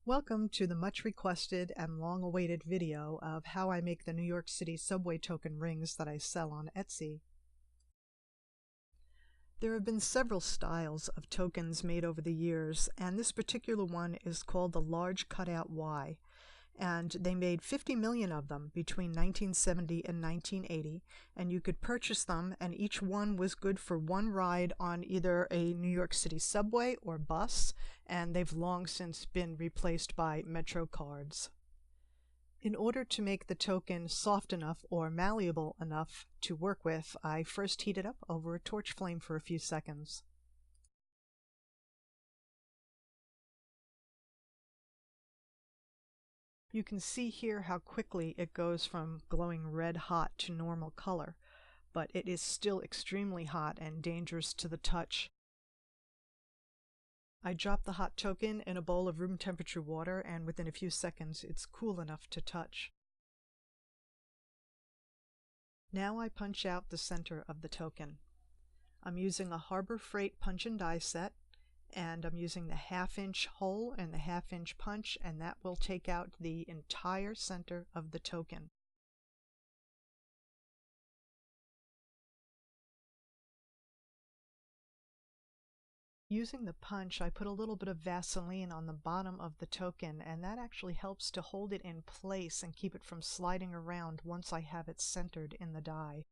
Welcome to the much requested and long-awaited video of how I make the New York City subway token rings that I sell on Etsy. There have been several styles of tokens made over the years, and this particular one is called the Large Cutout Y. And they made 50 million of them between 1970 and 1980, and you could purchase them, and each one was good for one ride on either a New York City subway or bus, and they've long since been replaced by Metro cards. In order to make the token soft enough or malleable enough to work with, I first heat it up over a torch flame for a few seconds. You can see here how quickly it goes from glowing red hot to normal color, but it is still extremely hot and dangerous to the touch. I drop the hot token in a bowl of room temperature water, and within a few seconds it's cool enough to touch. Now I punch out the center of the token. I'm using a Harbor Freight punch and die set, and I'm using the 1/2 inch hole and the 1/2 inch punch, and that will take out the entire center of the token. Using the punch, I put a little bit of Vaseline on the bottom of the token, and that actually helps to hold it in place and keep it from sliding around once I have it centered in the die.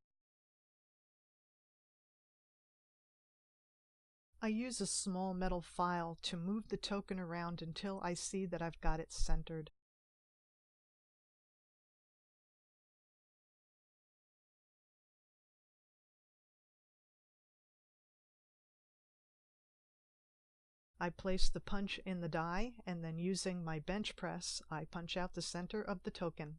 I use a small metal file to move the token around until I see that I've got it centered. I place the punch in the die, and then using my bench press, I punch out the center of the token.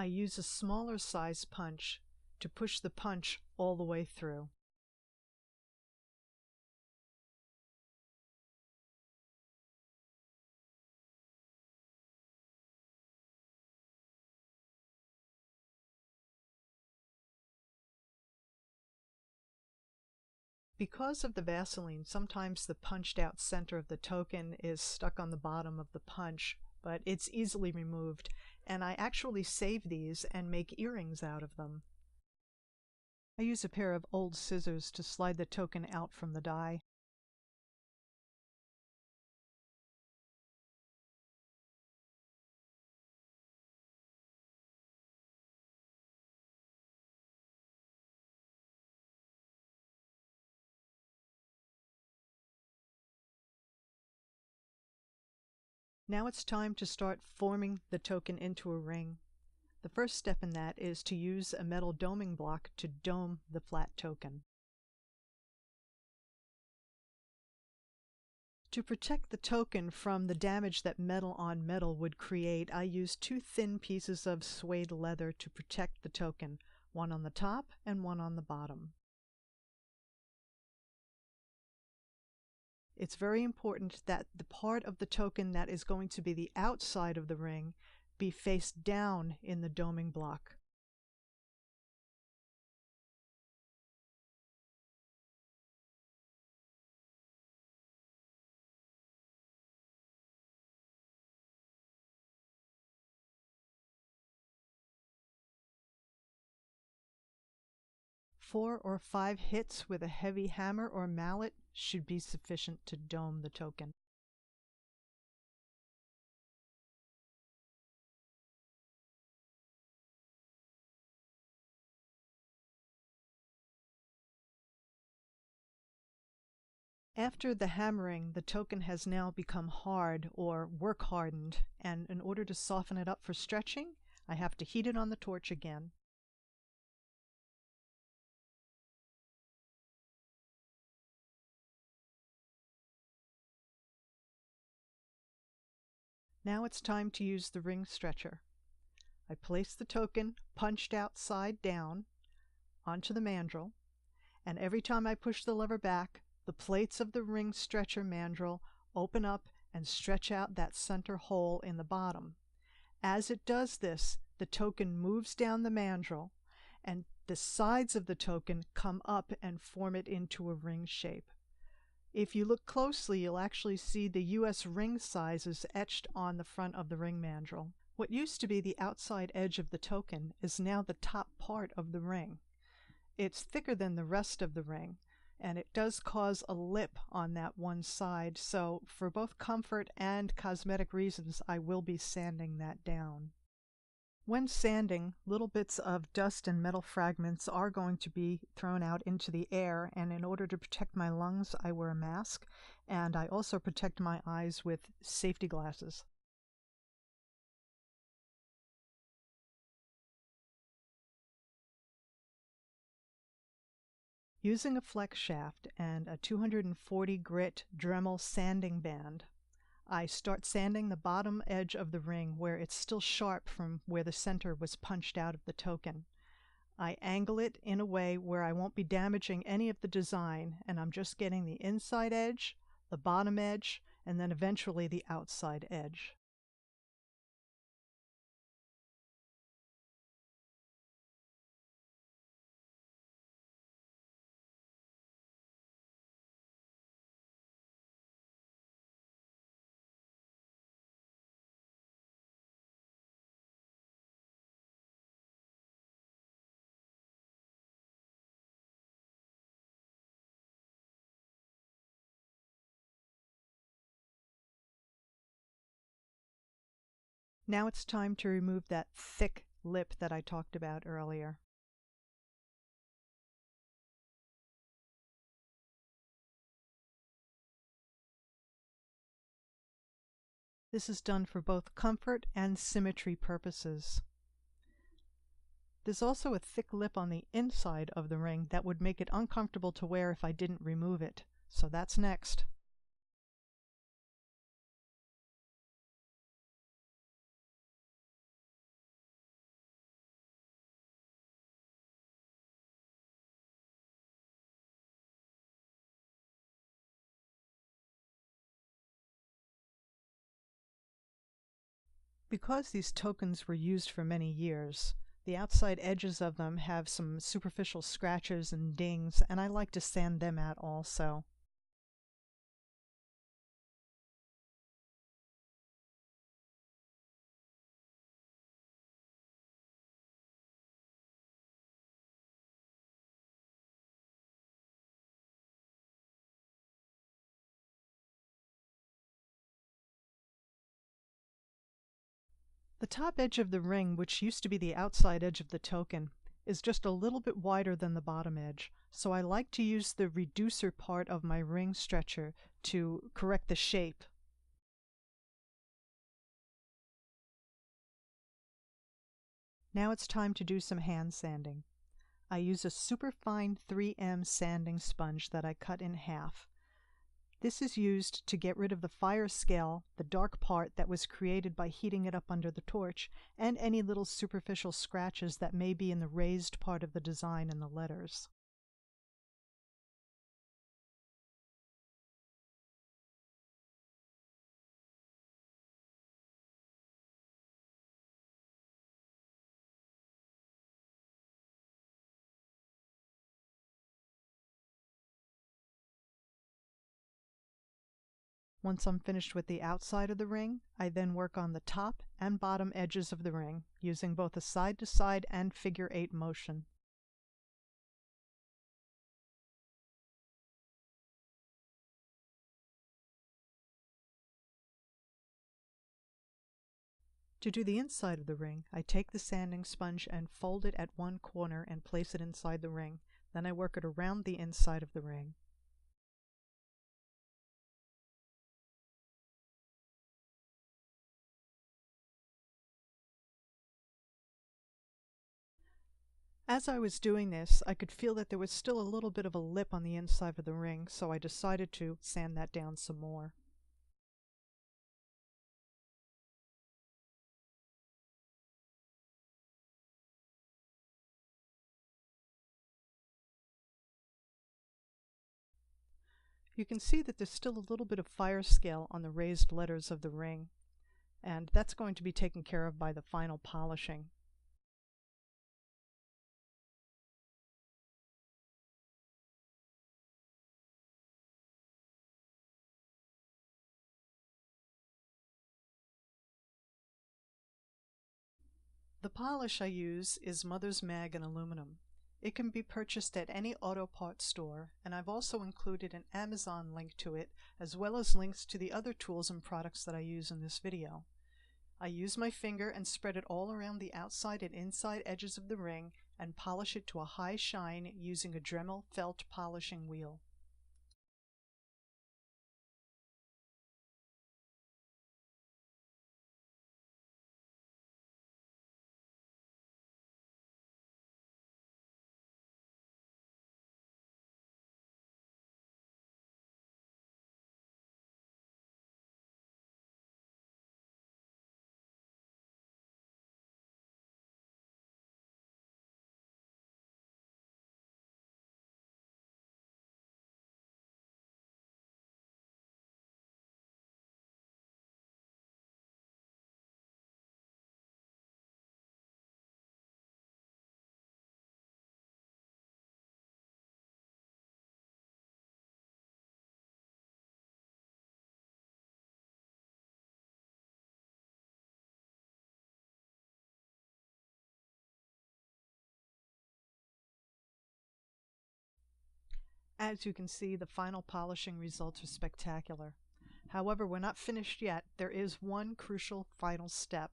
I use a smaller size punch to push the punch all the way through. Because of the Vaseline, sometimes the punched out center of the token is stuck on the bottom of the punch, but it's easily removed, and I actually save these and make earrings out of them. I use a pair of old scissors to slide the token out from the die. Now it's time to start forming the token into a ring. The first step in that is to use a metal doming block to dome the flat token. To protect the token from the damage that metal on metal would create, I use 2 thin pieces of suede leather to protect the token, one on the top and one on the bottom. It's very important that the part of the token that is going to be the outside of the ring be faced down in the doming block. Four or 5 hits with a heavy hammer or mallet should be sufficient to dome the token. After the hammering, the token has now become hard or work hardened, and in order to soften it up for stretching, I have to heat it on the torch again. Now it's time to use the ring stretcher. I place the token punched out side down onto the mandrel, and every time I push the lever back, the plates of the ring stretcher mandrel open up and stretch out that center hole in the bottom. As it does this, the token moves down the mandrel, and the sides of the token come up and form it into a ring shape. If you look closely, you'll actually see the US ring sizes etched on the front of the ring mandrel. What used to be the outside edge of the token is now the top part of the ring. It's thicker than the rest of the ring, and it does cause a lip on that one side, so for both comfort and cosmetic reasons, I will be sanding that down. When sanding, little bits of dust and metal fragments are going to be thrown out into the air, and in order to protect my lungs, I wear a mask, and I also protect my eyes with safety glasses. Using a flex shaft and a 240 grit Dremel sanding band, I start sanding the bottom edge of the ring where it's still sharp from where the center was punched out of the token. I angle it in a way where I won't be damaging any of the design, and I'm just getting the inside edge, the bottom edge, and then eventually the outside edge. Now it's time to remove that thick lip that I talked about earlier. This is done for both comfort and symmetry purposes. There's also a thick lip on the inside of the ring that would make it uncomfortable to wear if I didn't remove it, so that's next. Because these tokens were used for many years, the outside edges of them have some superficial scratches and dings, and I like to sand them out also. The top edge of the ring, which used to be the outside edge of the token, is just a little bit wider than the bottom edge, so I like to use the reducer part of my ring stretcher to correct the shape. Now it's time to do some hand sanding. I use a superfine 3M sanding sponge that I cut in half. This is used to get rid of the fire scale, the dark part that was created by heating it up under the torch, and any little superficial scratches that may be in the raised part of the design and the letters. Once I'm finished with the outside of the ring, I then work on the top and bottom edges of the ring, using both a side-to-side and figure-8 motion. To do the inside of the ring, I take the sanding sponge and fold it at one corner and place it inside the ring. Then I work it around the inside of the ring. As I was doing this, I could feel that there was still a little bit of a lip on the inside of the ring, so I decided to sand that down some more. You can see that there's still a little bit of fire scale on the raised letters of the ring, and that's going to be taken care of by the final polishing. The polish I use is Mother's Mag in aluminum. It can be purchased at any auto parts store, and I've also included an Amazon link to it, as well as links to the other tools and products that I use in this video. I use my finger and spread it all around the outside and inside edges of the ring and polish it to a high shine using a Dremel felt polishing wheel. As you can see, the final polishing results are spectacular. However, we're not finished yet. There is one crucial final step.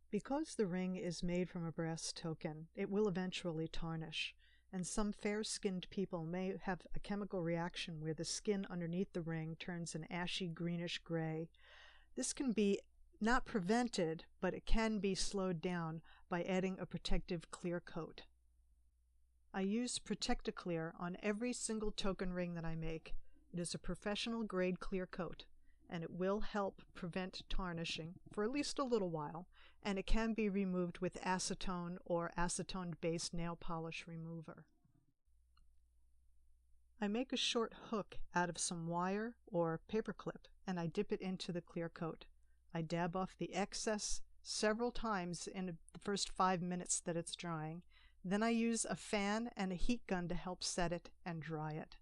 Because the ring is made from a brass token, it will eventually tarnish, and some fair-skinned people may have a chemical reaction where the skin underneath the ring turns an ashy greenish gray. This can be not prevented, but it can be slowed down by adding a protective clear coat. I use Protect-A-Clear on every single token ring that I make. It is a professional grade clear coat, and it will help prevent tarnishing for at least a little while, and it can be removed with acetone or acetone-based nail polish remover. I make a short hook out of some wire or paper clip, and I dip it into the clear coat. I dab off the excess several times in the first 5 minutes that it's drying. Then I use a fan and a heat gun to help set it and dry it.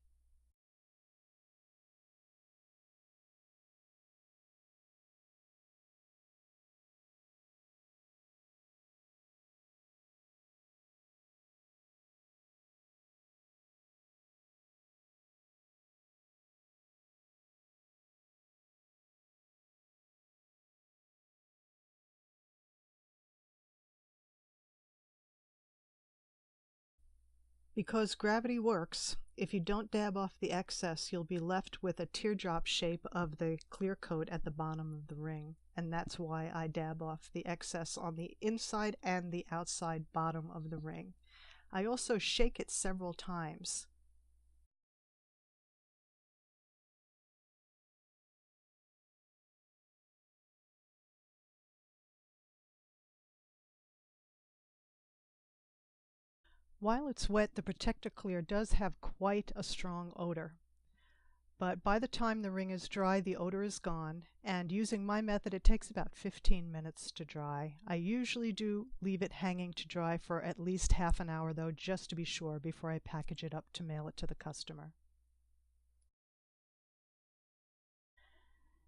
Because gravity works, if you don't dab off the excess, you'll be left with a teardrop shape of the clear coat at the bottom of the ring, and that's why I dab off the excess on the inside and the outside bottom of the ring. I also shake it several times. While it's wet, the Protect-A-Clear does have quite a strong odor. But by the time the ring is dry, the odor is gone, and using my method, it takes about 15 minutes to dry. I usually do leave it hanging to dry for at least half an hour, though, just to be sure before I package it up to mail it to the customer.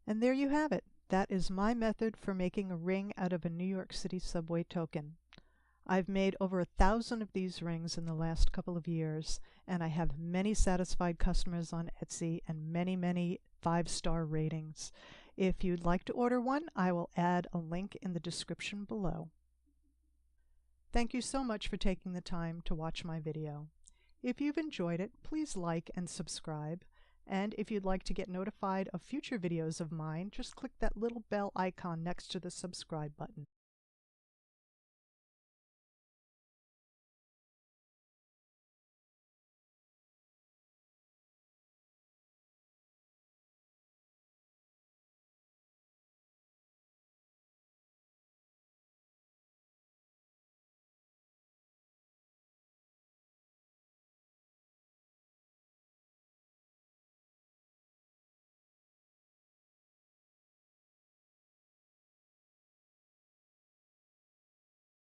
And there you have it. That is my method for making a ring out of a New York City subway token. I've made over 1,000 of these rings in the last couple of years, and I have many satisfied customers on Etsy and many 5-star ratings. If you'd like to order one, I will add a link in the description below. Thank you so much for taking the time to watch my video. If you've enjoyed it, please like and subscribe. And if you'd like to get notified of future videos of mine, just click that little bell icon next to the subscribe button.